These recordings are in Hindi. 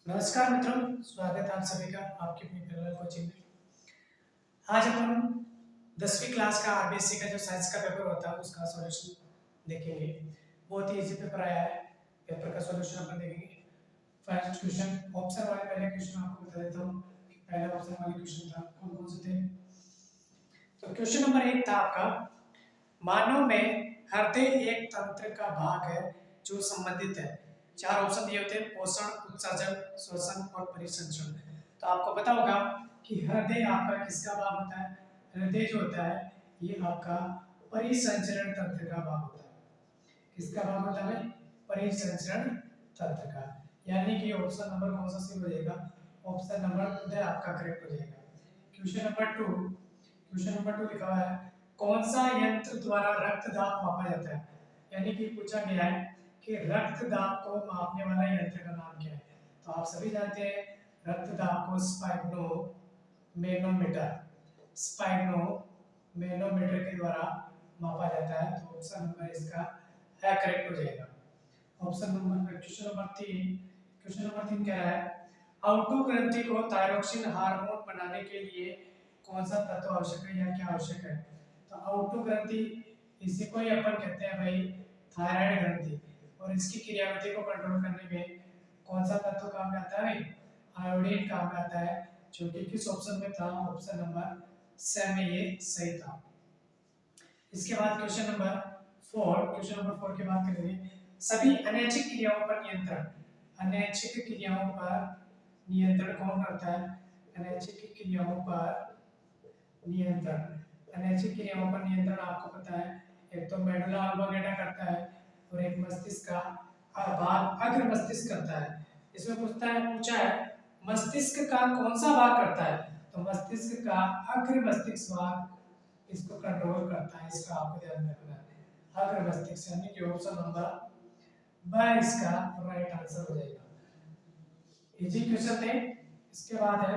नमस्कार मित्रों, स्वागत है आप सभी का आपकी अपनी पैरेलल कोचिंग में। आज अपन 10वीं क्लास का आरबीएससी का जो साइंस का पेपर होता है उसका सॉल्यूशन देखेंगे। बहुत ही इजी पेपर आया है। पेपर का सॉल्यूशन अपन देखेंगे। फर्स्ट क्वेश्चन ऑप्शन वाले पहले क्वेश्चन आपको बता देता हूँ। पहला ऑप्शन वाले क्वेश्चन था कौन कौन से थे। तो क्वेश्चन नंबर 1 था आपका, मानव में हृदय एक तंत्र का भाग है जो संबंधित है। चार ऑप्शन दिए होते हैं, पोषण, उत्सर्जन, श्वसन और परिसंचरण। तो आपको पता होगा कि हृदय आपका किसका भाग होता है। हृदय जो होता है ये आपका परिसंचरण तंत्र का भाग होता है। किसका भाग होता है? परिसंचरण तंत्र का। यानी कि ऑप्शन नंबर कौन सा सही हो जाएगा? ऑप्शन नंबर द आपका करेक्ट हो जाएगा। क्वेश्चन नंबर 2 लिखा हुआ है, कौन सा यंत्र द्वारा रक्तदाब मापा जाता है। यानी कि पूछा गया है कि रक्तदाब को मापने वाला यंत्र का नाम क्या है। तो आप सभी जानते हैं रक्तदाब को स्पाइग्नोमेनोमीटर के द्वारा मापा जाता है। तो ऑप्शन नंबर इसका है करेक्ट हो जाएगा। क्वेश्चन नंबर 3 कह रहा है, आउटो ग्रंथि को थायरोक्सिन हार्मोन बनाने के लिए कौन सा तत्व आवश्यक है या क्या आवश्यक है। तो आउटो ग्रंथि इसी को ही अपन कहते हैं भाई थायराइड ग्रंथि, और इसकी क्रियाविधि को कंट्रोल करने में कौन सा तत्व काम में आता है भाई? आयोडीन काम में आता है, जो कि किस ऑप्शन में था? ऑप्शन नंबर सी में ये सही था। इसके बाद क्वेश्चन नंबर 4 की बात करेंगे, सभी अनैच्छिक क्रियाओं पर नियंत्रण। अनैच्छिक क्रियाओं पर नियंत्रण कौन करता है? अनैच्छिक क्रियाओं पर नियंत्रण आपको पता है, एक तो मेडुला ऑब्लिंगेटा करता है और एक मस्तिष्क का भाग अग्र मस्तिष्क करता है। इसमें पूछा है मस्तिष्क का कौन सा भाग करता है। तो मस्तिष्क का अग्र मस्तिष्क भाग इसको कंट्रोल करता है। इसका आपको ध्यान रखना है, अग्र मस्तिष्क, यानी कि ऑप्शन नंबर ब इसका राइट आंसर हो जाएगा। इजी क्वेश्चन थे। इसके बाद है,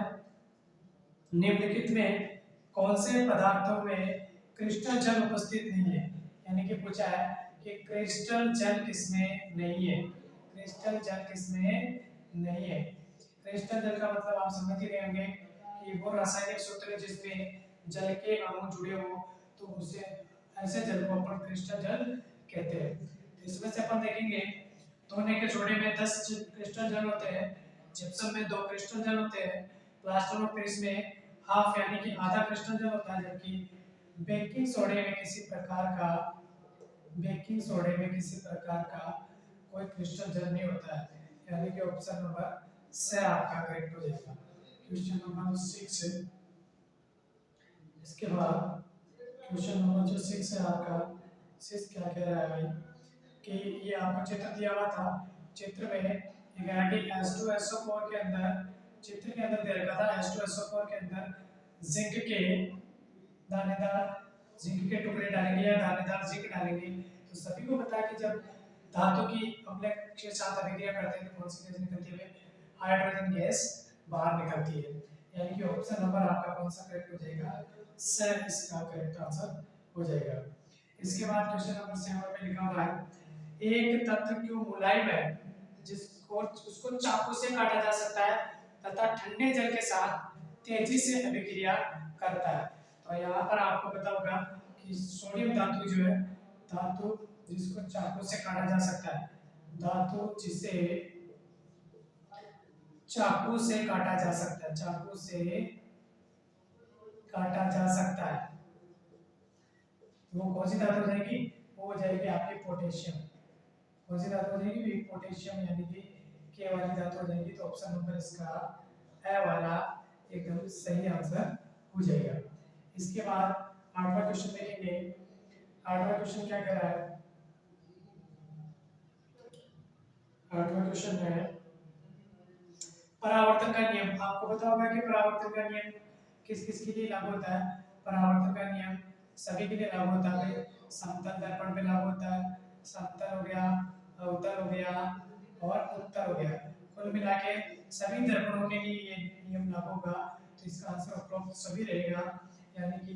निम्नलिखित में कौन से पदार्थों में क्रिस्टल जल उपस्थित नहीं है। यानी कि पूछा है कि क्रिस्टल जल किसमें नहीं है। क्रिस्टल जल किसमें नहीं है। क्रिस्टल जल का मतलब आप समझ ही रहे होंगे कि वो रासायनिक सूत्र है जिसमें जल के अणु जुड़े हो, तो उसे ऐसे जल को अपन क्रिस्टल जल कहते हैं। तो इसमें से अपन देखेंगे दोने के जोड़े में 10 क्रिस्टल जल होते हैं, जिप्सम में 2 क्रिस्टल जल होते हैं, प्लास्टर ऑफ पेरिस में हाफ यानी कि आधा क्रिस्टल जल होता है, जबकि बेकिंग सोडे में किसी प्रकार का कोई क्रिस्टल जल नहीं होता है। यानी कि ऑप्शन नंबर से आपका करेक्ट हो जाएगा। क्वेश्चन नंबर 6 है। इसके बाद क्वेश्चन नंबर जो 6 है आपका, 6 क्या कह रहा है भाई कि ये आपको चित्र दिया हुआ था। चित्र में ये कह रहा है कि H2SO4 के अंदर, चित्र के अंदर दे रखा था H2SO4 के अंदर जिंक के टुकड़े डालेंगे या दानेदार जिंक डालेंगे। तो सभी को पता है कि जब धातु की अपलेट के साथ अभिक्रिया करते हैं तो कौन सी गैस निकलती है? हाइड्रोजन गैस बाहर निकलती है। यानी कि ऑप्शन नंबर आपका कौन सा करेक्ट हो जाएगा? स इसका करेक्ट आंसर हो जाएगा। इसके बाद क्वेश्चन नंबर 7 में लिखा हुआ है, एक तत्व क्यों मुलायम है जिसको उसको चाकू से काटा जा सकता है तथा ठंडे जल के साथ तेजी से अभिक्रिया करता है। तो यहाँ पर आपको पता होगा कि सोडियम धातु जो है, धातु जिसको चाकू से काटा जा सकता है, धातु जिसे चाकू से काटा जा सकता है, चाकू से काटा जा सकता है, वो कौन सी धातु हो जाएगी? वो हो जाएगी आपकी पोटेशियम। कौन सी धातु हो जाएगी? पोटेशियम, यानी कि के वाली धातु हो जाएगी। तो ऑप्शन नंबर इसका ए वाला एकदम सही आंसर हो जाएगा। इसके बाद 8वां क्वेश्चन देखेंगे। 8वां क्वेश्चन क्या कह रहा है? 8वां क्वेश्चन है परावर्तन का नियम। आपको पता होगा कि परावर्तन का नियम किस किस के लिए लागू होता है। परावर्तन का नियम सभी के लिए लागू होता है। समतल दर्पण पे लागू होता है, समतल हो गया, अवतल हो गया और उत्तल हो गया। कुल मिला के सभी दर्पणों के लिए ये नियम लागू होगा। तो इसका आंसर उपरोक्त सभी रहेगा, यानी कि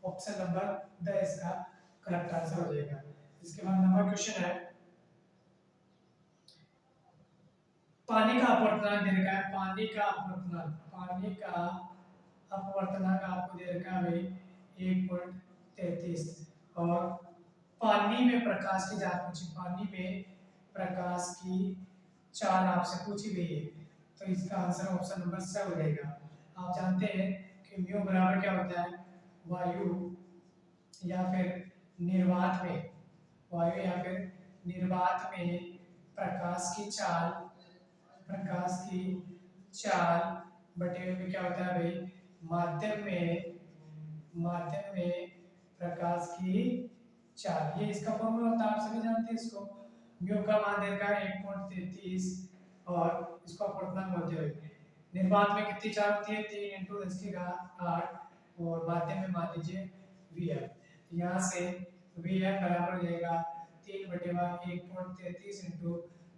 ऑप्शन नंबर द इसका करेक्ट आंसर हो जाएगा। इसके बाद नंबर क्वेश्चन है, पानी का अपवर्तनांक दे रखा है, पानी का अपवर्तनांक आपको दे रखा है भाई 1.33। और पानी में प्रकाश की जांच पूछी, पानी में प्रकाश की चाल आपसे पूछी गई है, तो इसका आंसर ऑप्शन नंबर सी हो जाएगा। आप जानते हैं कि म्यू बराबर क्या होता है, वायु या फिर निर्वात में, वायु या फिर निर्वात में प्रकाश की चाल बटे हुए क्या होता है भाई, माध्यम में प्रकाश की चाल। ये इसका फॉर्मूला होता है, आप सभी जानते हैं इसको। म्यू का मान देगा 1.33 और इसको अपवर्तनांक बोलते हैं। निर्वात में कितनी चाल होती है, 3 × 10⁸ और माध्यम में मान लीजिए Vf। यहाँ से Vf बराबर हो जाएगा 3/1.33 ×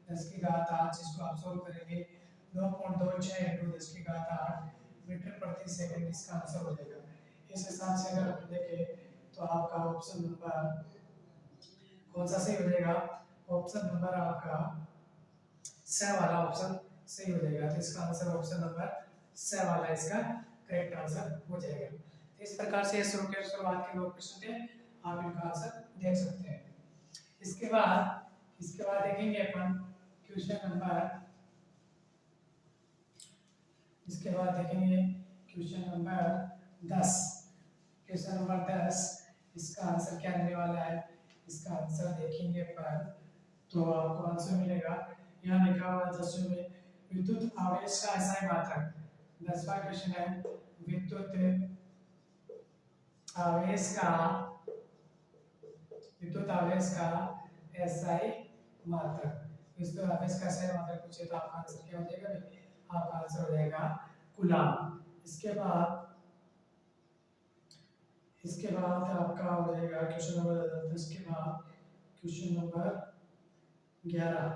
10⁸, जिसको आप सोल्व करेंगे 2.26 × 10⁸ मीटर प्रति सेकंड इसका आंसर हो जाएगा। इस हिसाब से अगर आप देखें तो आपका ऑप्शन नंबर कौन सा सही हो जाएगा, ऑप्शन नंबर आपका स वाला ऑप्शन सही हो जाएगा। तो इसका आंसर ऑप्शन नंबर स वाला इसका करेक्ट आंसर हो जाएगा। तो इस प्रकार से शुरुआत के 2 प्रश्न थे, आप इनका आंसर देख सकते हैं। इसके बाद देखेंगे अपन क्वेश्चन नंबर, इसके बाद देखेंगे क्वेश्चन नंबर 10। क्वेश्चन नंबर 10 इसका आंसर क्या रहने वाला है, इसका आंसर देखेंगे पर तो आपको आंसर मिलेगा, यहाँ लिखा हुआ है 10वें में विद्युत आवेश का एसआई मात्रक। 10वां क्वेश्चन है विद्युत आवेश का एसआई मात्रक। विद्युत आवेश का एसआई मात्रक पूछे तो आपका आंसर क्या हो जाएगा, आपका आंसर हो जाएगा कूलम। इसके बाद आपका हो जाएगा क्वेश्चन नंबर 10 के बाद क्वेश्चन नंबर 11।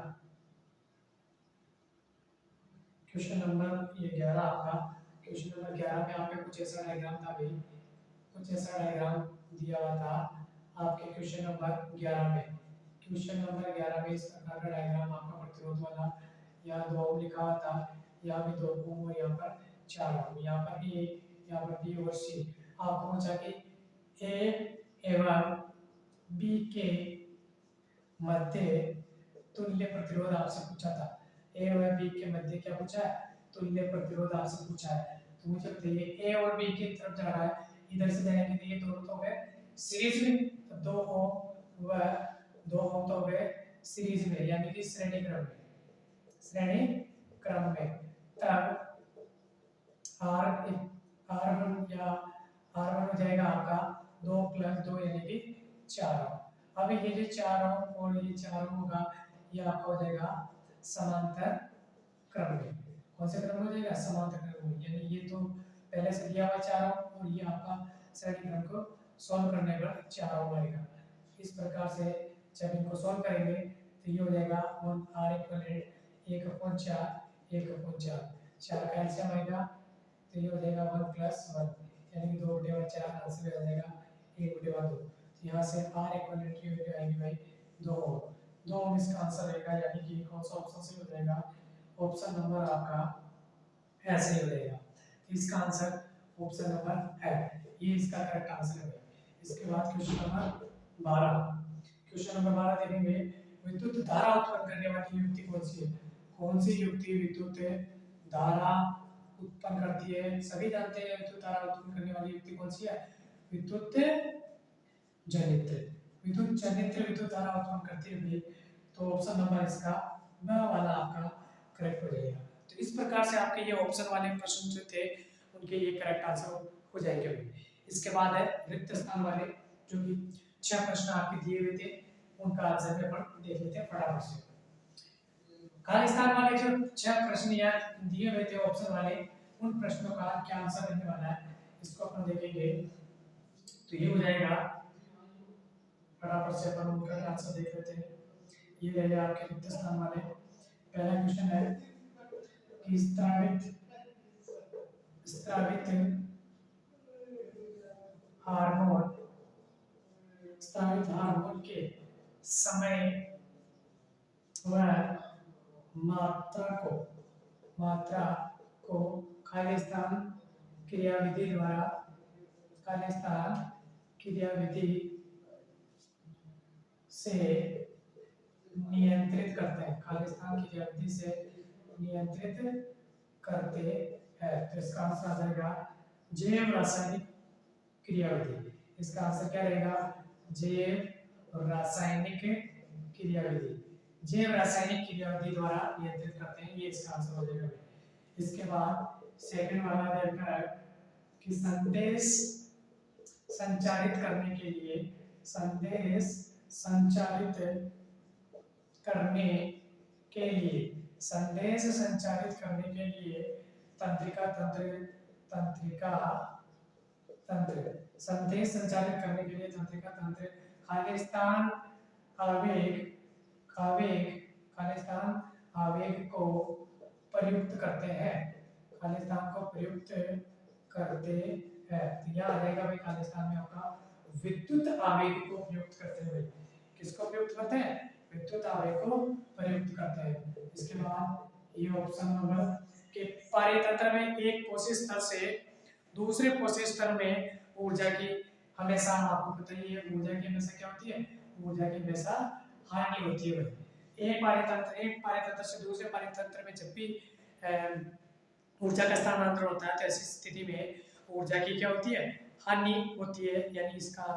क्वेश्चन नंबर ये 11 आपका, क्वेश्चन नंबर 11 में आपके कुछ ऐसा डायग्राम था भाई, कुछ ऐसा डायग्राम दिया हुआ था आपके क्वेश्चन नंबर 11 में। क्वेश्चन नंबर 11 में इस प्रकार का डायग्राम आपका प्रतिरोध वाला, यहाँ 2 ओम लिखा हुआ था, यहाँ भी 2 ओम और यहाँ पर 4 ओम, यहाँ पर भी A, यहाँ पर B और C। आपको पूछा कि A एवं B के मध्य तुल्य प्रतिरोध आपसे पूछा था। A और B के मध्य क्या पूछा है, तुल्य प्रतिरोध आपसे पूछा है। तो मुझे बताइए A और B की तरफ जा रहा है, इधर से जाएंगे तो ये दोनों तो गए सीरीज में, तो 2 ओम व 2 ओम तो गए सीरीज में, यानी कि श्रेणी क्रम में। तब R1 या R1 हो जाएगा आपका 2 + 2 यानी कि 4 ओम। अब ये जो 4 ओम और ये 4 ओम होगा, ये आपका हो जाएगा समांतर क्रम में। कौन से क्रम में हो जाएगा, समांतर क्रम में, यानी ये तो पहले से दिया हुआ 4 ओम और ये आपका श्रेणी क्रम को सॉल्व करने पर 4 ओम आएगा। इस प्रकार से जब इनको सॉल्व करेंगे तो ये हो जाएगा 1R = 1/4 4 का एलसीएम आएगा तो ये हो जाएगा 1 + 1 यानी कि 2/4 आंसर आ जाएगा 1/2। यहाँ से R इक्विवेलेंट की वैल्यू आएगी भाई 2 ओम। 2 ओम इसका आंसर रहेगा, यानी कि कौन सा ऑप्शन सही हो जाएगा, ऑप्शन नंबर आपका ऐसे ही हो जाएगा। इसका आंसर ऑप्शन नंबर है, ये इसका करेक्ट आंसर है। इसके बाद क्वेश्चन नंबर 12। क्वेश्चन नंबर 12 देखेंगे विद्युत धारा उत्पन्न करने वाली युक्ति कौन सी है। कौन सी युक्ति विद्युत धारा उत्पन्न करती है, सभी जानते हैं विद्युत धारा उत्पन्न करने वाली युक्ति कौन सी है, विद्युत जनित्र। विद्युत धारा उत्पन्न करती है भाई, तो ऑप्शन नंबर इसका न वाला आपका करेक्ट हो जाएगा। तो इस प्रकार से आपके ये ऑप्शन वाले प्रश्न जो थे उनके ये करेक्ट आंसर हो जाएंगे भाई। इसके बाद है रिक्त स्थान वाले, जो कि 6 प्रश्न आपके दिए हुए थे, उनका आंसर भी अपन देख लेते हैं फटाफट से। खाली स्थान वाले जो 6 प्रश्न यार दिए हुए थे ऑप्शन वाले, उन प्रश्नों का क्या आंसर रहने वाला है इसको अपन देखेंगे। तो ये हो जाएगा, फटाफट से अपन उनका आंसर देख लेते हैं। ये रहे आपके रिक्त स्थान वाले। पहला क्वेश्चन है कि स्रावित हार्मोन के समय व मात्रा को खाली स्थान क्रियाविधि द्वारा खाली स्थान क्रियाविधि से नियंत्रित करते हैं, खाली स्थान क्रियाविधि से नियंत्रित करते हैं। तो इसका आंसर आ जाएगा जैव रासायनिक क्रियाविधि। इसका आंसर क्या रहेगा? जैव रासायनिक क्रियाविधि। जैव रासायनिक क्रियाविधि द्वारा नियंत्रित करते हैं, ये इसका आंसर हो जाएगा। इसके बाद सेकंड वाला है कि संदेश संचारित करने के लिए संदेश संचारित करने के लिए संदेश संचारित करने के लिए तंत्रिका तंत्र संदेश संचारित करने के लिए तंत्रिका तंत्र खाली स्थान आवेग को प्रयुक्त करते हैं, खाली स्थान को प्रयुक्त करते हैं। तो यह आ जाएगा भाई खाली स्थान में आपका विद्युत आवेग को प्रयुक्त करते हुए। किसको प्रयुक्त करते हैं? विद्युत आवेग को प्रयुक्त करते हैं। इसके बाद ये ऑप्शन नंबर के पारेतंत्र में एक पोषी स्तर से दूसरे पोषी स्तर में ऊर्जा की हमेशा, आपको पता ही है ऊर्जा की हमेशा क्या होती है? ऊर्जा की हमेशा हानि होती है। एक पारेतंत्र से दूसरे पारेतंत्र में जब भी ऊर्जा का स्थानांतरण होता है तो ऐसी स्थिति में ऊर्जा की क्या होती है? हानि होती है, यानी इसका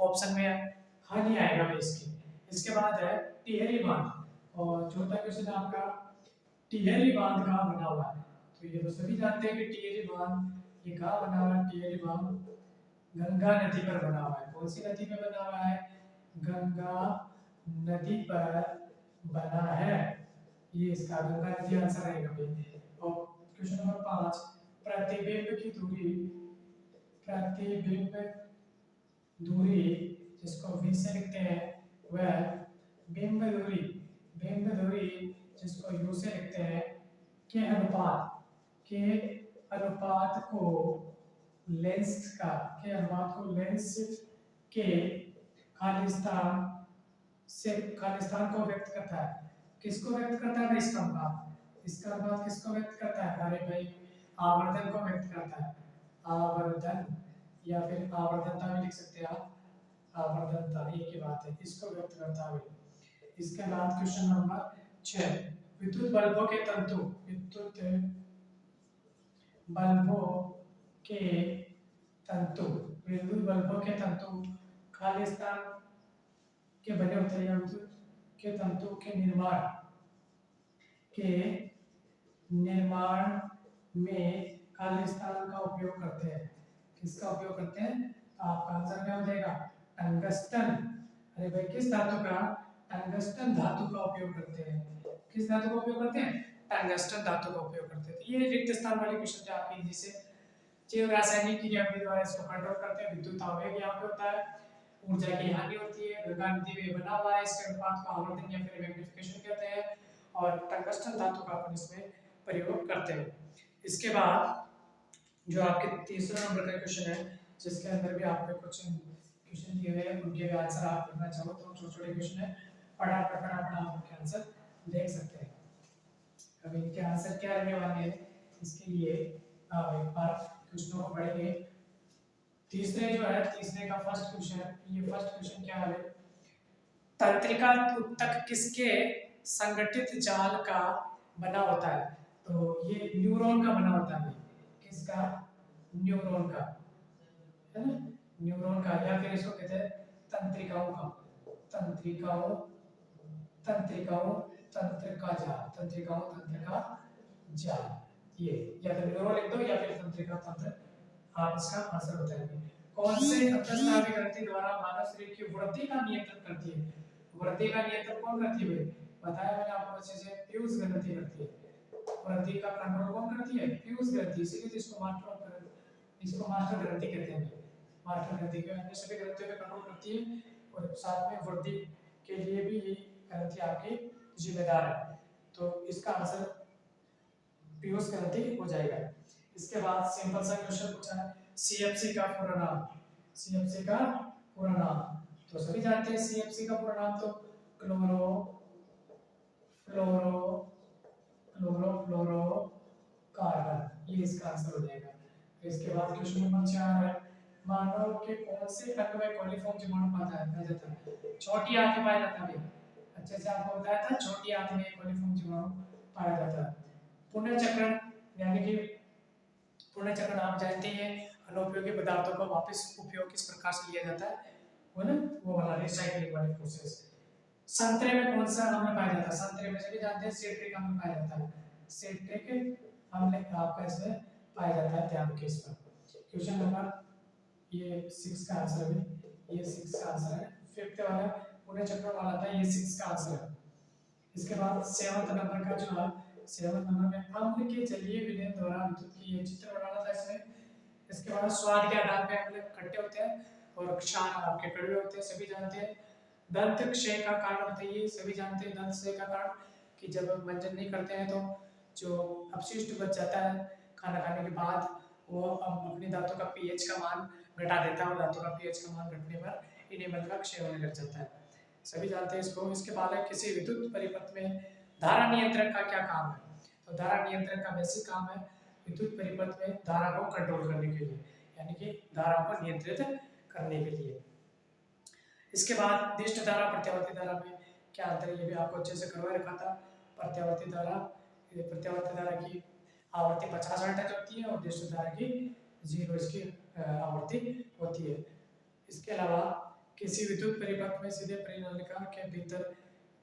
ऑप्शन में हानि आएगा भाई इसकी। इसके बाद है टिहरी बांध, और चौथा क्वेश्चन आपका टिहरी बांध कहाँ बना हुआ है? तो ये तो सभी जानते हैं कि टिहरी बांध ये कहाँ बना हुआ है? टिहरी बांध गंगा नदी पर बना हुआ है। कौन सी नदी पर बना हुआ है? गंगा नदी पर बना है, ये इसका गंगा नदी आंसर रहेगा भाई। और क्वेश्चन नंबर 5 प्रतिबिंब की दूरी जिसको v से लिखते हैं वह बिंब दूरी जिसको u से लिखते हैं के अनुपात को लेंस के खाली स्थान को व्यक्त करता है। किसको व्यक्त करता है? इसका अनुपात किसको व्यक्त करता है? अरे भाई आवर्धन को व्यक्त करता है। आवर्धन या फिर आवर्धनता भी लिख सकते हैं आप, आवर्धनता एक ही बात है, इसको व्यक्त करता है। इसके बाद क्वेश्चन नंबर 6 विद्युत बल्बों के तंतु खाली स्थान के बने होते हैं, विद्युत के तंतु के निर्माण में खाली स्थान का उपयोग करते हैं। किसका उपयोग करते हैं? आपका आंसर क्या हो जाएगा? टंगस्टन। अरे भाई किस धातु का? टंगस्टन धातु का उपयोग करते हैं। किस धातु का उपयोग करते हैं? टंगस्टन धातु का उपयोग करते हैं। ये रिक्त स्थान वाले क्वेश्चन थे आपके, जिसे जैव रासायनिक क्रियाविधि द्वारा इसको कंट्रोल करते हैं। विद्युत आवेग यहाँ पे होता है, ऊर्जा की हानि होती है, गंगा नदी में बना हुआ है, इसके अनुपात को आवर्धन या फिर मैग्निफिकेशन कहते हैं, और टंगस्टन धातु का अपन इसमें प्रयोग करते हैं। इसके बाद जो आपके तीसरा नंबर का क्वेश्चन है, जिसके अंदर भी आपको कुछ क्वेश्चन दिए हुए हैं, उनके भी आंसर आप करना चाहो तो छोटे-छोटे क्वेश्चन है, फटाफट आप उनके आंसर देख सकते हैं। अब इनके आंसर क्या रहने वाले हैं, इसके लिए आप एक बार क्वेश्चनों को पढ़ेंगे। तीसरे का फर्स्ट क्वेश्चन, ये फर्स्ट क्वेश्चन क्या है? तंत्रिका ऊतक किसके संगठित जाल का बना होता है? तो ये न्यूरॉन का बना होता है। किसका? न्यूरॉन का, है ना? न्यूरॉन का, या फिर इसको कहते हैं तंत्रिकाओं का, तंत्रिका जाल, ये या तो न्यूरॉन लिख दो या फिर तंत्रिका तंत्र, आप इसका आंसर बताएंगे। कौन से अंतःस्रावी ग्रंथि द्वारा मानव शरीर की वृद्धि का नियंत्रण करती है? वृद्धि का नियंत्रण कौन करती है? बताया मैंने आपको अच्छे से, पीयूष ग्रंथि करती है। वृद्धि का कंट्रोल कौन करती है? पीयूष ग्रंथि, इसीलिए तो इसको मास्टर ग्रंथि कहते हैं। मास्टर ग्रंथि के अन्य सभी ग्रंथियों पे कंट्रोल करती है, और साथ में वृद्धि के लिए भी ये ग्रंथि आपकी जिम्मेदार है। तो इसका आंसर पीयूष ग्रंथि हो जाएगा। इसके बाद सिंपल सा क्वेश्चन पूछा है, सीएफसी का पूरा नाम। सीएफसी का पूरा नाम तो सभी जानते हैं, सीएफसी का पूरा नाम तो क्लोरो फ्लोरो क्लोरोफ्लोरोकार्बन, ये इसका आंसर हो जाएगा। तो इसके बाद क्वेश्चन नंबर 4 है, मानव के कौन से अंग में कोलिफॉर्म जीवाणु पाया जाता है? छोटी आंत में पाया जाता है। अच्छे से आपको बताया था, छोटी आंत में कोलिफॉर्म जीवाणु पाया जाता है। पुनर्चक्रण, यानी कि पुनर्चक्रण आप जानते हैं, अनुपयोगी पदार्थों का वापस उपयोग किस प्रकार से लिया जाता है, वो ना वो वाला रिसाइकलिंग वाली प्रोसेस। संतरे में कौन सा अम्ल पाया जाता है? संतरे में सभी जानते हैं सिट्रिक अम्ल पाया जाता है। सिट्रिक अम्ल आपका इसमें पाया जाता है, ध्यान रखिए इस पर। क्वेश्चन नंबर ये 6 का आंसर है, ये 6 का आंसर है। 5th वाला पुनर्चक्रण वाला था, ये 6 का आंसर है। इसके बाद 7th नंबर का जो है, 7th नंबर में अम्ल के जलीय विलयन द्वारा विद्युत की, ये चित्र बनाना था इसमें। इसके बाद स्वाद के आधार पे अम्ल खट्टे होते हैं और क्षार आपके कड़वे होते हैं, सभी जानते हैं। दंत क्षय का कारण बताइए, सभी जानते हैं दंत क्षय का कारण कि जब मंजन नहीं करते हैं तो जो अपशिष्ट बच जाता है खाना खाने के बाद, वो अपने दांतों का पीएच का मान घटा देता है और दांतों का पीएच का मान घटने पर इनेमल का क्षय होने लग जाता है, सभी जानते हैं इसको। इसके बाद है, किसी विद्युत परिपथ में धारा नियंत्रक का क्या काम है? तो धारा नियंत्रक का बेसिक काम है विद्युत परिपथ में धारा को कंट्रोल करने के लिए, यानी कि धारा को नियंत्रित करने के लिए। इसके बाद दिष्ट धारा प्रत्यावर्ती धारा में क्या अंतर है, ये भी आपको अच्छे से करवा रखा था। प्रत्यावर्ती धारा की आवृत्ति 50 हर्ट्ज होती है और दिष्ट धारा की 0 इसकी आवृत्ति होती है। इसके अलावा किसी विद्युत परिपथ में सीधे परिनालिका के भीतर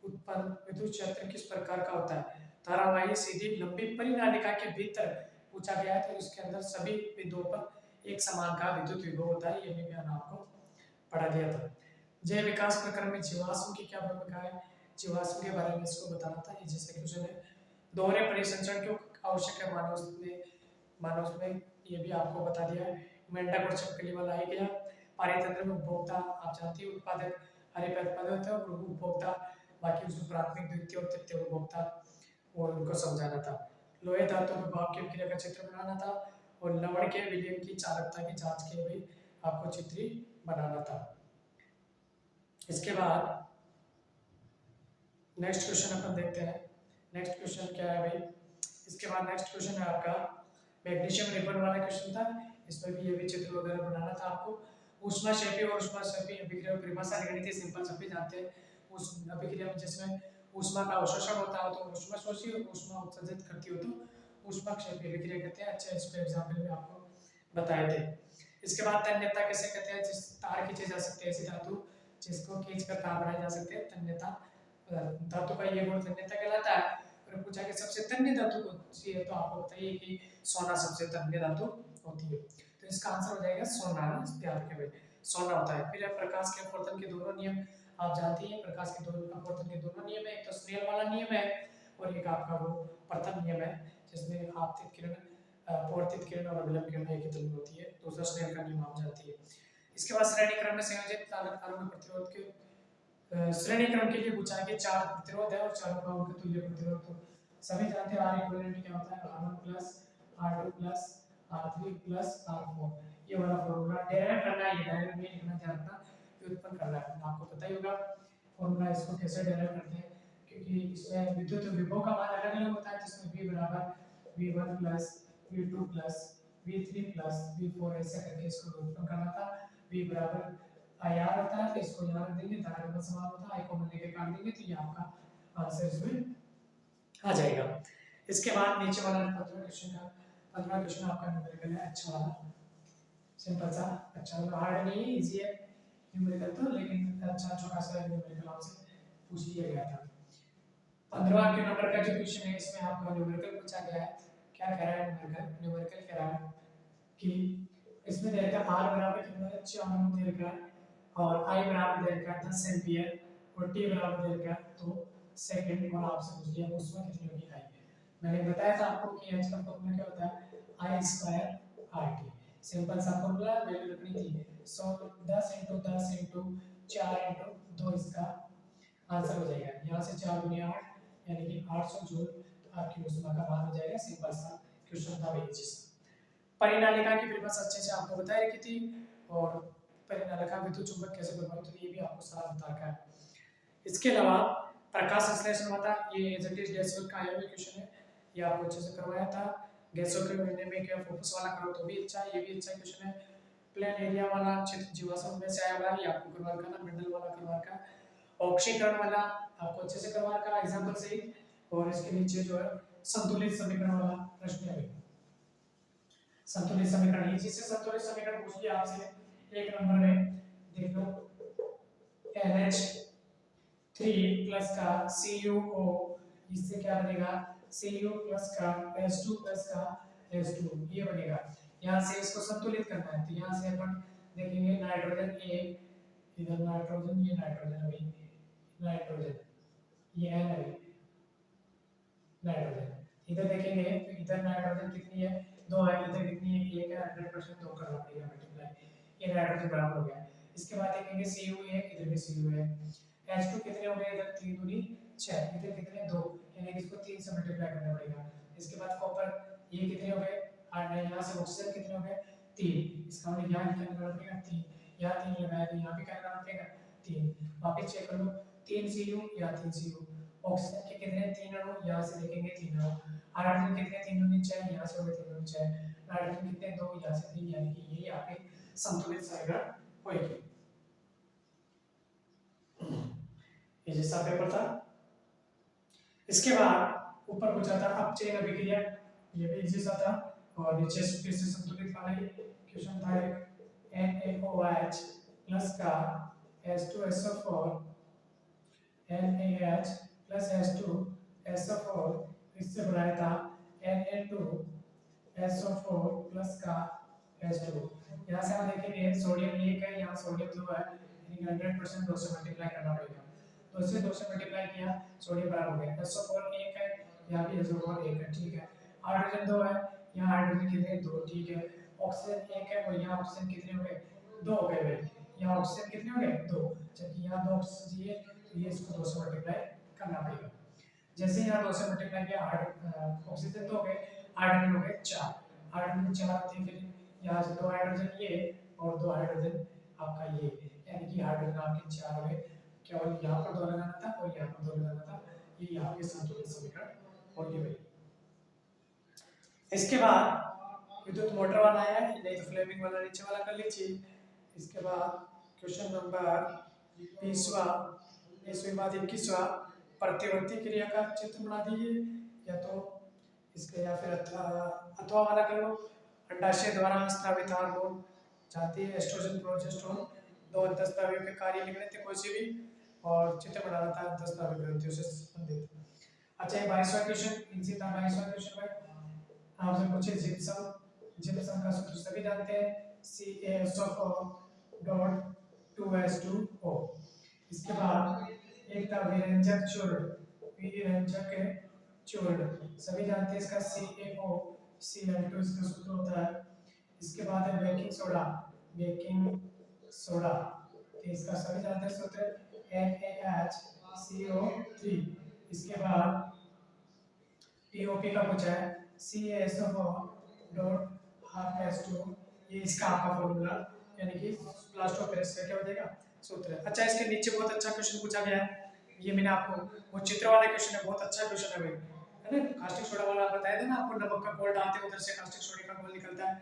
उत्पन्न विद्युत क्षेत्र किस प्रकार का होता है? धारावाही सीधी लंबी परिनालिका के भीतर पूछा गया है, तो इसके अंदर सभी बिंदुओं पर एक समान का विद्युत विभव होता है, ये भी मैंने आपको पढ़ा दिया था। जैव विकास प्रक्रम में जीवाश्म की क्या भूमिका है? जीवाश्म के बारे में इसको बताना था, ये जैसे क्वेश्चन है। दोहरे परिसंचरण क्यों आवश्यक है मानव में, ये भी आपको बता दिया है। मेंढक और छिपकली वाला आ गया। पारितंत्र में उपभोक्ता आप जानते हैं, उत्पादक हरे पद होते हैं और उपभोक्ता बाकी उसमें प्राथमिक, द्वितीय और तृतीय उपभोक्ता, और उनको समझाना था। लोहे धातु विभाग की क्रिया का चित्र बनाना था और लवण के विलयन की चालकता की जांच के भी आपको चित्र बनाना था। इसके बाद नेक्स्ट क्वेश्चन अपन देखते हैं। नेक्स्ट क्वेश्चन क्या है भाई? इसके बाद नेक्स्ट क्वेश्चन है आपका मैग्नीशियम रिबन वाला क्वेश्चन था, इसमें भी ये भी चित्र वगैरह बनाना था आपको। ऊष्माक्षेपी और ऊष्माक्षेपी अभिक्रिया परिभाषा लिखनी थी, सिंपल सभी जानते हैं। उस अभिक्रिया में जिसमें ऊष्मा का अवशोषण होता है तो ऊष्मा शोषी और ऊष्मा उत्सर्जित करती हो तो ऊष्माक्षेपी अभिक्रिया कहते हैं। अच्छा, इसको एग्जाम्पल में आपको बताए थे। इसके बाद तन्यता कैसे कहते हैं? जिस तार खींचे जा सकते हैं, ऐसी धातु जिसको खींचकर तार बनाए जा सकते हैं, तन्यता धातु का ये गुण तन्यता कहलाता है। और पूछा कि सबसे तन्य धातु कौन सी है, तो आपको बताइए कि सोना सबसे तन्य धातु होती है, तो इसका आंसर हो जाएगा सोना। ध्यान रखें भाई, सोना होता है। फिर प्रकाश के अपवर्तन के दोनों नियम आप जानते हैं, प्रकाश के अपवर्तन के दोनों नियम है, एक तो स्नेल वाला नियम है और एक आपका वो प्रथम नियम है जिसमें आपतित किरण, अपवर्तित किरण और अभिलंब किरण एक ही तरह होती है। दूसरा स्नेल का नियम आप जानती है। इसके बाद श्रेणी क्रम में संयोजित तारों में प्रतिरोध के श्रेणी क्रम के लिए पूछा है कि 4 प्रतिरोध है और चारों का उनके तुल्य प्रतिरोध, तो सभी जानते हैं R इक्विवेलेंट क्या होता है, R1 plus R2 plus R3 plus R4, ये वाला फॉर्मूला डायरेक्ट करना है, ये डायरेक्ट नहीं लिखना, ध्यान रखना, व्युत्पन्न करना है। आपको पता ही होगा फॉर्मूला इसको कैसे डायरेक्ट करते हैं, क्योंकि इसमें विद्युत विभव का मान अलग अलग होता है, जिसमें V बराबर V1 plus V2 plus V3 plus V4 ऐसे करके इसको व्युत्पन्न करना था। V बराबर IR होता है, तो इसको यहाँ रख देंगे, धारा का समान होता है, I कॉमन लेके काट देंगे, तो ये आपका आंसर इसमें आ जाएगा। इसके बाद नीचे वाला 15वां क्वेश्चन आपका न्यूमेरिकल है, अच्छा वाला, सिंपल सा, अच्छा वाला, हार्ड नहीं है, इजी है न्यूमेरिकल तो, लेकिन अच्छा छोटा सा न्यूमेरिकल आपसे पूछ लिया गया था। 15वां के नंबर का जो क्वेश्चन है, इसमें आपका न्यूमेरिकल पूछा गया है। क्या कह रहा है न्यूमेरिकल कह रहा है कि इसमें दे रखा R बराबर कितना है, 4 ओम दे रखा है, और I बराबर दे रखा है 10 एम्पीयर, और T बराबर दे रखा है 2 सेकंड, और आपसे पूछ लिया उसमें कितनी होगी I। मैंने बताया था आपको कि H का फॉर्मूला क्या होता है, I स्क्वायर RT, सिंपल सा फॉर्मूला, वैल्यू रखनी थी 100 10 × 10 × 4 × 2, इसका आंसर हो जाएगा। यहाँ से 4 × 8 यानी कि 800 जूल आपकी ऊष्मा का मान हो जाएगा। सिंपल सा क्वेश्चन था भाई जी। परिनालिका की परिभाषा अच्छे से आपको बता रखी थी, और परिनालिका विद्युत चुंबक कैसे प्रभावित होती है ये भी आपको सारा बता रखा है। इसके अलावा प्रकाश संश्लेषण होता है, ये एज इट इज डेसिमल का आया हुआ क्वेश्चन है। ये आपको अच्छे से करवाया था। गैसों के महीने में क्या फोकस वाला करो तो भी अच्छा, ये भी अच्छा क्वेश्चन है। प्लेन एरिया वाला क्षेत्र जीवाश्म में से आया हुआ है, ये आपको करवा रखा ना, मंडल वाला करवा रखा। ऑक्सीकरण वाला आपको अच्छे से करवा रखा एग्जांपल से ही। और इसके नीचे जो है संतुलित समीकरण वाला प्रश्न है। संतुलित समीकरण, ये जिससे संतुलित समीकरण पूछ लिया आपसे 1 नंबर में देख लो, NH3 प्लस का CuO, इससे क्या बनेगा Cu प्लस का H2 प्लस का H2, ये बनेगा। यहाँ से इसको संतुलित करना है, तो यहाँ से अपन देखेंगे नाइट्रोजन A, इधर नाइट्रोजन, ये नाइट्रोजन, अभी नाइट्रोजन, ये है अभी नाइट्रोजन, इधर देखेंगे तो इधर नाइट्रोजन कितनी है 2 है, इधर कितनी है 1 है, 100% 2 करना पड़ेगा मल्टीप्लाई, ये नाइट्रोजन बराबर हो गया। इसके बाद देखेंगे Cu है, इधर भी Cu है, H2 कितने हो गए, इधर 3 दूनी 6, इधर कितने 2, यानी कि इसको 3 से मल्टीप्लाई करना पड़ेगा। इसके बाद कॉपर, ये कितने हो गए 8, यहाँ से ऑक्सीजन कितने हो गए 3, इसका मतलब यहाँ क्या करना पड़ेगा 3, यहाँ 3 लगाया तो यहाँ भी क्या करना पड़ेगा 3, वापस चेक कर लो 3 Cu या 3 Cu, ऑक्सीजन के कितने 3 अणु, यहाँ से देखेंगे 3 अणु, हाइड्रोजन कितने 3 दूनी 6, यहाँ से हो गए 3 दूनी 6, नाइट्रोजन कितने 2, यहाँ से 3, यानी कि यही आपके संतुलित समीकरण होएगी। ये जैसा पेपर था। इसके बाद ऊपर पूछा था अपचयन अभिक्रिया, ये भी इजी सा था, और नीचे फिर से संतुलित वाला ही क्वेश्चन था एक, NaOH प्लस का H2SO4 NaH प्लस H2SO4, इससे बनाया था Na2SO4 प्लस का H2। यहाँ से हम देखेंगे सोडियम 1 है, यहाँ सोडियम 2 है, यानी 100% 2 से मल्टीप्लाई करना पड़ेगा, 2 से मल्टीप्लाई किया, सोडियम बराबर हो गया, SO4 1 है, यहाँ भी SO4 1 है, ठीक है। हाइड्रोजन 2 है, यहाँ हाइड्रोजन कितने 2, ठीक है। ऑक्सीजन 1 है और यहाँ ऑक्सीजन कितने हो गए 2 हो गए, यहाँ ऑक्सीजन कितने हो गए 2, जबकि यहाँ 2 ऑक्सीजन चाहिए, तो ये इसको 2 से मल्टीप्लाई करना पड़ेगा। जैसे यहाँ 2 से मल्टीप्लाई किया, ऑक्सीजन 2 हो गए, हाइड्रोजन हो गए 4, हाइड्रोजन 4 होते हैं, फिर यहाँ से 2 हाइड्रोजन ये और 2 हाइड्रोजन आपका ये, यानी कि हाइड्रोजन आपके 4 हो गए, केवल यहाँ पर 2 लगाना था और यहाँ पर 2 लगाना था, ये आपके संतुलित समीकरण हो गए। इसके बाद विद्युत मोटर वाला है, नहीं तो फ्लेमिंग वाला नीचे वाला कर लीजिए। इसके बाद क्वेश्चन नंबर 20वां बाद 21वां, प्रतिवर्ती क्रिया का चित्र बना दीजिए, या तो इसके या फिर अथवा वाला कर लो। अंडाशय द्वारा स्रावित हार्मोन जाती है एस्ट्रोजन प्रोजेस्टेरोन, 2 दस्तावेजों के कार्य लिखने थे कोई से भी, और चित्र बनाना था दस्तावेज ग्रंथियों से संबंधित। अच्छा ये 22वां क्वेश्चन इजी था। 22वां क्वेश्चन में आपसे पूछे जिप्सम, जिप्सम का सूत्र सभी जानते हैं CaSO4.2H2O। इसके बाद एक था विरंजक चूर्ण, विरंजक चूर्ण सभी जानते हैं, इसका CaOCl2 इसका सूत्र होता है। इसके बाद है बेकिंग सोडा, बेकिंग सोडा, तो इसका सभी जानते हैं सूत्र NaHCO3। इसके बाद POP का पूछा है CaSO4.2H2, ये इसका आपका फॉर्मूला, यानी कि प्लास्टर ऑफ पेरिस का क्या हो जाएगा सूत्र। अच्छा इसके नीचे बहुत अच्छा क्वेश्चन पूछा गया है, ये मैंने आपको वो चित्र वाला क्वेश्चन है, बहुत अच्छा क्वेश्चन है भाई, है ना। कास्टिक सोडा वाला बताया था ना आपको, नमक का घोल डालते हैं उधर से कास्टिक सोडे का घोल निकलता है,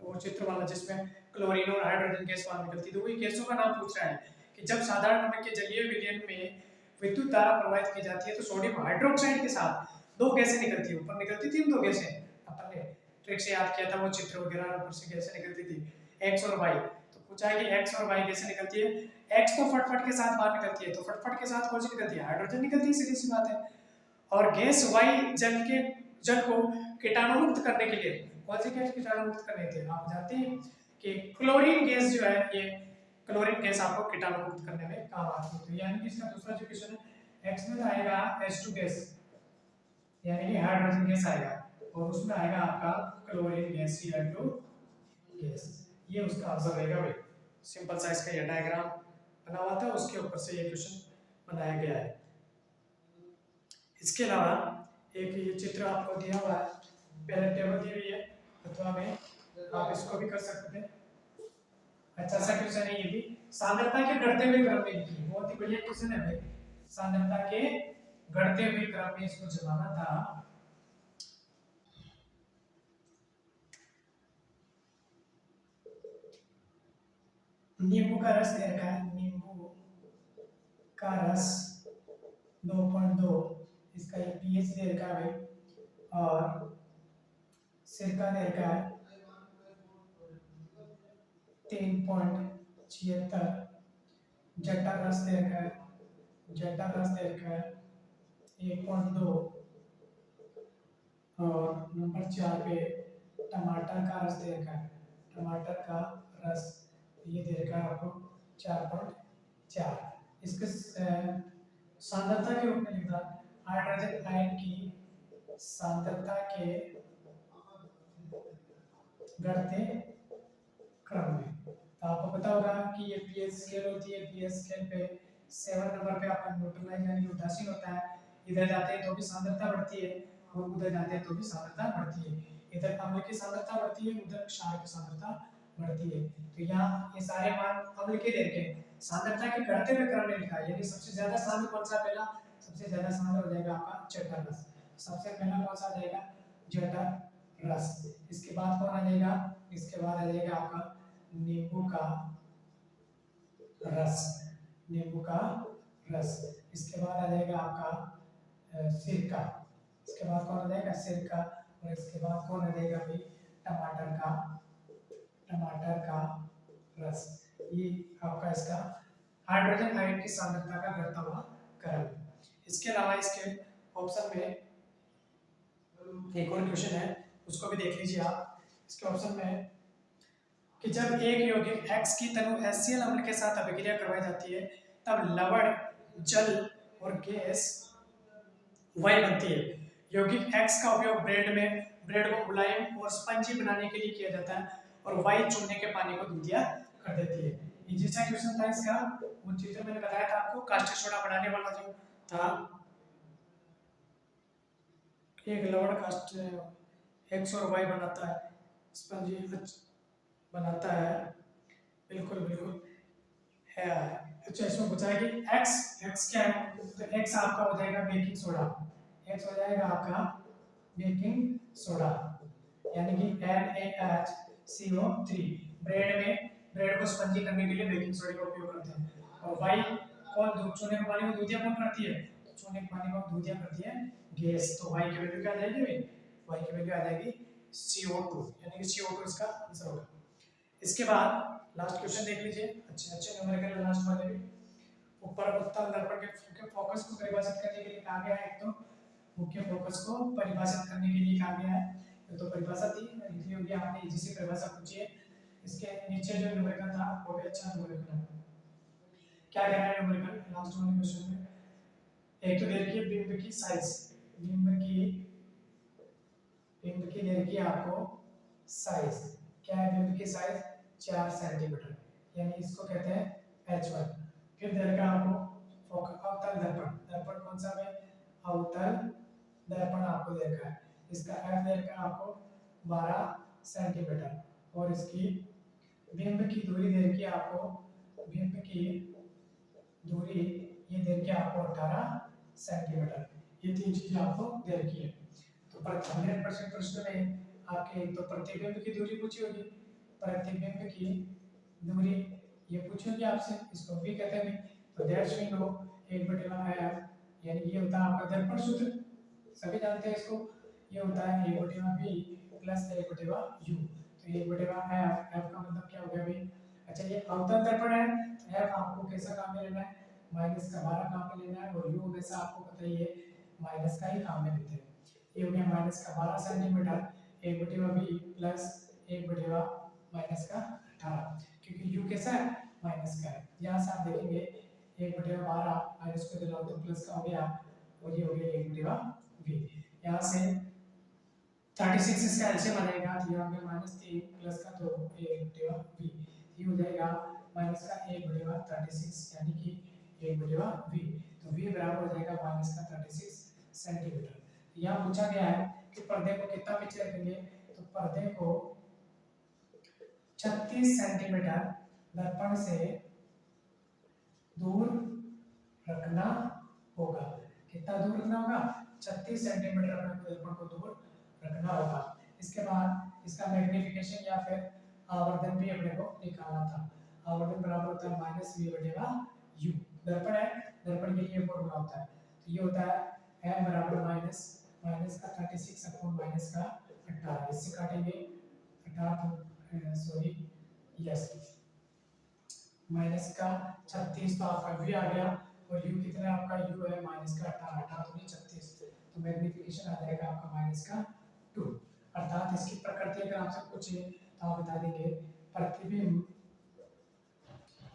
वो चित्र वाला जिसमें क्लोरीन और हाइड्रोजन गैस बाहर निकलती है, तो वही गैसों का नाम पूछ रहा है कि जब साधारण नमक के जलीय विलयन में विद्युत धारा प्रवाहित की जाती है तो सोडियम हाइड्रोक्साइड के साथ 2 गैसें निकलती है, ऊपर निकलती थी 2 गैसें, अपन ने ट्रिक से याद किया था वो चित्र वगैरह, ऊपर से गैसें निकलती थी X और Y। तो पूछा है कि X और Y कैसे निकलती है, X तो फटफट के साथ बाहर निकलती है, तो फटफट के साथ कौन सी निकलती है हाइड्रोजन निकलती है, सीधी सी बात है। और गैस Y जल को कीटाणु मुक्त करने के लिए कौन सी गैस कीटाणु मुक्त करने के लिए, आप जानते हैं कि क्लोरीन गैस जो है, ये क्लोरीन गैस आपको कीटाणु मुक्त करने में काम आती है। तो यानी कि इसका दूसरा जो क्वेश्चन है X में आएगा H2 गैस, यानी कि हाइड्रोजन गैस आएगा, और उसमें आएगा आपका क्लोरीन गैस Cl2 गैस, ये उसका आंसर रहेगा भाई। सिंपल सा इसका ये डायग्राम बना हुआ था, उसके ऊपर से ये क्वेश्चन बनाया गया है। इसके अलावा एक ये चित्र आपको दिया हुआ है, पहले टेबल दी हुई है अथवा में, आप इसको भी कर सकते हैं। अच्छा सा क्वेश्चन है ये भी, सांद्रता के घटते हुए क्रम में लिखिए, बहुत ही बढ़िया क्वेश्चन है भाई। सांद्रता के घटते हुए क्रम में इसको जमाना था, नींबू का रस दे रखा है, नींबू का रस 2.2, इसका ये पीएच दे रखा है भाई। और सिरका दे रखा है 3.76, जटा रस दे रखा है, जटा रस दे रखा है 1.2, और नंबर 4 पे टमाटर का रस दे रखा है, टमाटर का रस ये दे रखा है आपको 4.4। इसके सांद्रता के रूप में लिखा हाइड्रोजन आयन की सांद्रता के बढ़ते क्रम में। तो आपको पता होगा कि ये पीएच स्केल होती है, पीएच स्केल पे 7 नंबर पे आपका न्यूट्रलाइज यानी उदासीन होता है, इधर जाते हैं तो भी सांद्रता बढ़ती है और उधर जाते हैं तो भी सांद्रता बढ़ती है। इधर अम्ल की सांद्रता बढ़ती है, उधर क्षार की सांद्रता बढ़ती है। तो यहाँ ये सारे मान अम्ल के दे के सांद्रता के घटते हुए क्रम में लिखा है, यानी सबसे ज्यादा सांद्र कौन सा पहला, सबसे ज्यादा सांद्र हो जाएगा आपका जठर रस, सबसे पहला कौन सा आ जाएगा जठर रस। इसके बाद कौन आ जाएगा, इसके बाद आ जाएगा आपका नींबू का रस, नींबू का रस। इसके बाद आ जाएगा आपका सिरका, इसके बाद कौन आ जाएगा सिरका, और इसके बाद कौन आ जाएगा भाई टमाटर का, टमाटर का रस। ये आपका इसका हाइड्रोजन आयन की सांद्रता का घटता हुआ क्रम। इसके अलावा इसके ऑप्शन में एक और क्वेश्चन है, उसको भी देख लीजिए आप। इसके ऑप्शन में कि जब एक यौगिक X की तनु HCl अम्ल के साथ अभिक्रिया करवाई जाती है तब लवण, जल और गैस Y बनती है। यौगिक X का उपयोग ब्रेड को मुलायम और स्पंजी बनाने के लिए किया जाता है और Y चूने के पानी को दूधिया कर देती है। ये जैसा क्वेश्चन था इसका, वो चीजें मैंने बताया था आपको, कास्टिक सोडा बनाने वाला जो था, एक लवण कास्ट X और Y बनाता है, स्पंजी बनाता है, बिल्कुल बिल्कुल है। अच्छा इसमें पूछा है कि x क्या है, तो x आपका हो जाएगा बेकिंग सोडा, x हो जाएगा आपका बेकिंग सोडा, यानी कि NaHCO3। ब्रेड को स्पंजी करने के लिए बेकिंग सोडा का उपयोग करते हैं। और y कौन चूने के पानी को दूधिया कौन करती है, तो चूने के पानी को दूधिया करती है गैस। तो y की वैल्यू क्या आ जाएगी भाई, y की वैल्यू आ जाएगी CO2, यानी कि CO2 इसका आंसर होगा। इसके बाद लास्ट क्वेश्चन देख लीजिए, अच्छे न्यूमेरिकल लास्ट वाले भी। ऊपर उत्तल दर्पण के फोकस को परिभाषित करने के लिए कहा गया है, एक तो मुख्य फोकस को परिभाषित करने के लिए कहा गया है, ये तो परिभाषा थी लिखी होगी आपने, इजी से परिभाषा पूछी है। इसके नीचे जो न्यूमेरिकल था वो भी अच्छा न्यूमेरिकल है। क्या कह रहा है न्यूमेरिकल लास्ट वाले क्वेश्चन में, एक तो दे रखी है बिंब की साइज, बिंब की दे रखी है आपको साइज, क्या है बिंब की साइज 4 सेंटीमीटर, यानी इसको कहते हैं H1। फिर दे रखा आपको अवतल दर्पण, दर्पण कौन सा है, अवतल दर्पण आपको दे रखा है, इसका F दे रखा आपको 12 सेंटीमीटर, और इसकी बिंब की दूरी दे रखी है आपको, बिंब की दूरी ये दे रखी है आपको 18 सेंटीमीटर। ये तीन चीजें आपको दे रखी है। तो 100% प्रश्न में आपके एक तो प्रतिबिंब की दूरी पूछी होगी, प्रतिबिंब की दूरी ये पूछी होगी आपसे, इसको भी कहते हैं। तो दैट्स वी नो 1/f, यानी ये होता है आपका दर्पण सूत्र, सभी जानते हैं इसको, ये होता है 1/v प्लस 1/u। तो 1/f, f का मतलब क्या हो गया भाई, अच्छा ये अवतल दर्पण है, f आपको कैसा काम में लेना है, माइनस का 12 काम में लेना है, और u हमेशा आपको पता ही है माइनस का ही काम में लेते हैं। ये हो गया माइनस का 12 सेंटीमीटर, 1/v प्लस 1/, माइनस का 18, क्योंकि u कैसा है माइनस का है। यहाँ से आप देखेंगे 1/12 माइनस को दिलाओ तो प्लस का हो गया, और ये हो गया 1/v। यहाँ से 36 इसका एलसीएम आ जाएगा, तो यहाँ पे -3 प्लस का 2 1/v, ये हो जाएगा माइनस का 1/36, यानी कि 1/v। तो v बराबर हो जाएगा माइनस का 36 सेंटीमीटर। यहाँ पूछा गया है कि पर्दे को कितना पीछे रखेंगे, तो पर्दे को 36 सेंटीमीटर दर्पण से दूर रखना होगा। कितना दूर रखना होगा, 36 सेंटीमीटर अपने दर्पण को दूर रखना होगा। इसके बाद इसका मैग्नीफिकेशन या फिर आवर्धन भी अपने को निकालना था। आवर्तन बराबर होता है माइनस वी बटेगा यू। दर्पण है, दर्पण के लिए फॉर्मूला होता है, तो ये होता है m बराबर माइनस का 36 अपॉन माइनस का 18, इससे काटेंगे 18 सॉरी यस माइनस का 36 तो आपका v आ गया, और u कितना है आपका, u है माइनस का 18 तो 36, तो मैग्निफिकेशन आ जाएगा आपका माइनस का 2। अर्थात इसकी प्रकृति अगर आपसे पूछे तो आप बता देंगे प्रतिबिंब,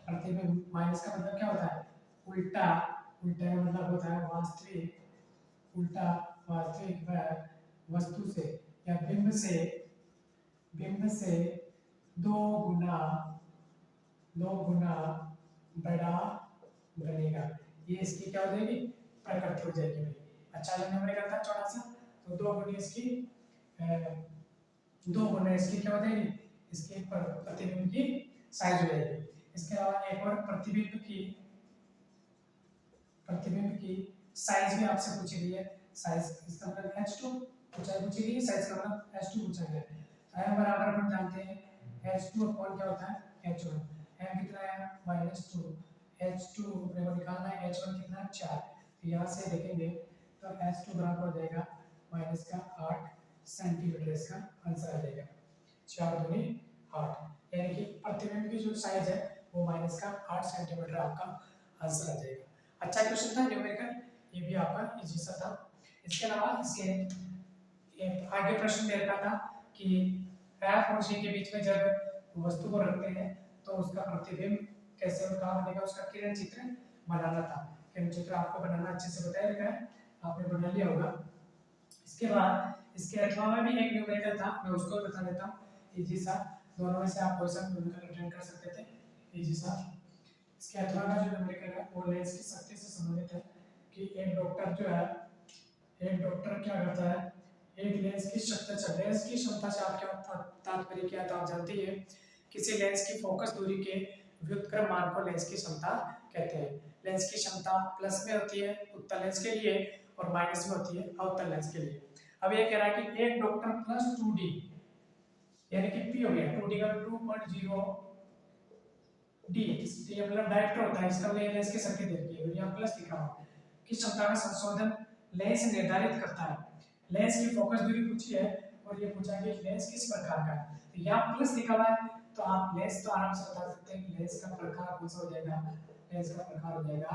प्रतिबिंब माइनस का मतलब क्या होता है, उल्टा, उल्टा का मतलब होता है वास्तविक, उल्टा वास्तविक व वस्तु से या बिंब से दो गुना बड़ा बनेगा। ये इसकी क्या हो जाएगी, प्रकृति हो जाएगी भाई। अच्छा जो नंबर करता है छोटा सा, तो दो गुना इसकी क्या हो जाएगी, इसके प्रतिबिंब की साइज हो जाएगी। इसके अलावा एक और प्रतिबिंब की साइज भी आपसे पूछी गई है, साइज इसका मतलब h2 ऊंचाई पूछी गई है, साइज का मतलब h2 पूछा गया है। m बराबर अपन जानते हैं h2 अपॉन क्या होता है h1, m कितना है -2, h2 अपने को निकालना है, h1 कितना 4, तो यहाँ से देखेंगे तो h2 बराबर हो जाएगा माइनस का 8 सेंटीमीटर, इसका आंसर आ जाएगा 4 दूनी 8, यानी कि प्रतिबिंब की जो साइज है वो माइनस का 8 सेंटीमीटर आपका आंसर आ जाएगा। अच्छा क्वेश्चन था न्यूमेरिकल, ये भी आपका इजी सा था। इसके अलावा इसके आगे प्रश्न दे रखा था कि एफ और जी के बीच में जब वस्तु को रखते हैं तो उसका प्रतिबिंब कैसे और कहाँ बनेगा, उसका किरण चित्र बनाना था। किरण चित्र आपको बनाना अच्छे से बताया रखा है, आपने बना लिया होगा। इसके बाद इसके अलावा में भी एक न्यूमेरिकल था, मैं उसको बता देता हूँ इजी सा, दोनों में से आप कोई सा न्यूमेरिकल अटेंड कर सकते थे, इजी सा। इसके अलावा का जो न्यूमेरिकल है वो लेंस की शक्ति से संबंधित है कि एक डॉक्टर जो है, एक डॉक्टर क्या करता है, एक लेंस की शक्ति, लेंस की क्षमता से आप क्या तात्पर्य क्या, तो आप जानते ही हैं किसी लेंस की फोकस दूरी के व्युत्क्रम मान को लेंस की क्षमता कहते हैं। लेंस की क्षमता प्लस में होती है उत्तल लेंस के लिए और माइनस में होती है अवतल लेंस के लिए। अब ये कह रहा है कि एक डॉक्टर प्लस 2d यानी कि p हो गया 2d का 2.0 d, ये मतलब डायरेक्टर होता है, इसका मतलब लेंस की शक्ति देखिए है, यहाँ प्लस लिखा हुआ कि क्षमता का संशोधन लेंस निर्धारित करता है। लेंस की फोकस दूरी पूछी है और ये पूछा कि लेंस किस प्रकार का है, तो यहाँ प्लस लिखा हुआ है, तो आप लेंस तो आराम से बता सकते हैं कि लेंस का प्रकार कौन सा हो जाएगा, लेंस का प्रकार हो जाएगा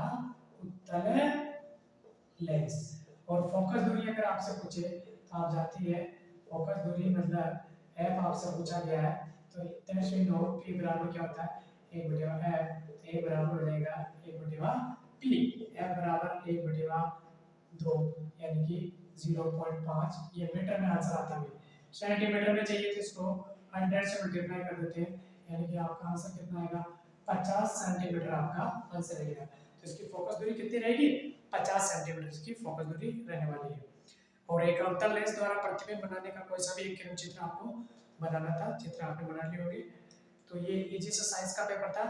उत्तल लेंस। और फोकस दूरी अगर आपसे पूछे तो आप जानती है फोकस दूरी मतलब f आपसे पूछा गया है, तो दैट्स वी नो p बराबर क्या होता है 1/f, तो a बराबर हो जाएगा 1/p, f बराबर 1/2 यानी कि 0.5, ये मीटर में आंसर आता है। सेंटीमीटर में चाहिए तो इसको 100 से मल्टीप्लाई कर देते हैं, यानी कि आपका आंसर कितना आएगा 50 सेंटीमीटर आपका आंसर रहेगा। तो इसकी फोकस दूरी कितनी रहेगी 50 सेंटीमीटर इसकी फोकस दूरी रहने वाली है। और एक अवतल लेंस द्वारा प्रतिबिंब बनाने का कोई सा भी एक किरण चित्र आपको बनाना था, चित्र आपने बना ली होगी। तो ये इजी सा साइंस का पेपर था,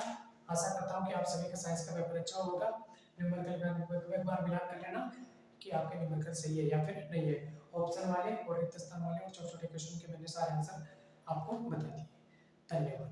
आशा करता हूँ कि आप सभी का साइंस का पेपर अच्छा होगा। न्यूमेरिकल का एक बार मिलान कर लेना कि आपके न्यूमेरिकल सही है या फिर नहीं है। ऑप्शन वाले और रिक्त स्थान वाले और छोटे छोटे क्वेश्चन के मैंने सारे आंसर आपको बता दिए। धन्यवाद।